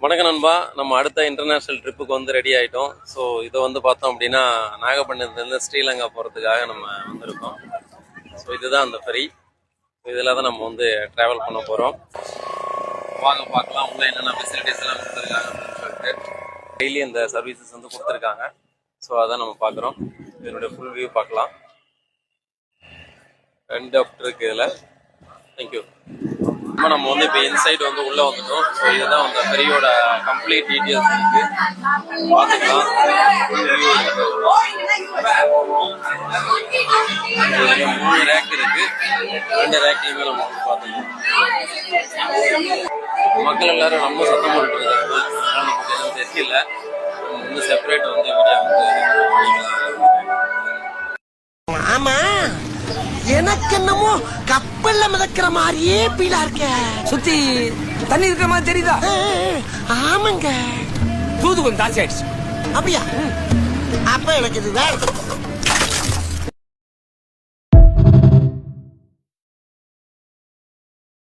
வணக்கம் நண்பா. நம்ம அடுத்த இன்டர்நேஷ்னல் ட்ரிப்புக்கு வந்து ரெடி ஆகிட்டோம். ஸோ இதை வந்து பார்த்தோம் அப்படின்னா நாகப்பட்டினத்துலேருந்து ஸ்ரீலங்கா போகிறதுக்காக நம்ம வந்திருக்கோம். ஸோ இதுதான் அந்த ஃபெரி. இதில் தான் நம்ம வந்து ட்ராவல் பண்ண போகிறோம். வாங்க பார்க்கலாம் உள்ள என்னென்ன ஃபெசிலிட்டிஸ் எல்லாம் கொடுத்துருக்காங்க அப்படின்னு சொல்லிட்டு. டெய்லி இந்த சர்வீசஸ் வந்து கொடுத்துருக்காங்க. ஸோ அதான் நம்ம பார்க்குறோம். இதனுடைய ஃபுல் வியூ பார்க்கலாம். ரெண்டு ஆப்டர் இருக்குது இதில். தேங்க்யூ. நம்ம வந்து இப்போ இன்சைட் வந்து உள்ளே வந்துட்டோம். ஸோ இதுதான் அந்த ஃபெரியோட கம்ப்ளீட் டீட்டெயில்ஸ் இருக்கு, பார்த்துக்கலாம். இதுல 3 ரேக் இருக்கு. 2 ரேக்கையுமே நம்ம வந்து பார்த்துக்கலாம். மக்கள் எல்லாரும் ரொம்ப சத்தம் போட்டுட்டு இருக்காங்க. நமக்கு எதுவும் தெரியல. நம்ம வந்து செப்பரேட் வந்து வீடியோ வந்து பண்ணிக்கலாம். ஆமா, எனக்கு என்னமோ கப்பல்ல மிதக்கிற மாதிரியே பீலா இருக்க. சுத்தி தண்ணி இருக்கிற மாதிரி தெரியுதா? ஆமாங்க. தூது கொஞ்சம் தாசி ஆயிடுச்சு. அப்படியா? அப்ப எனக்கு இதுதான்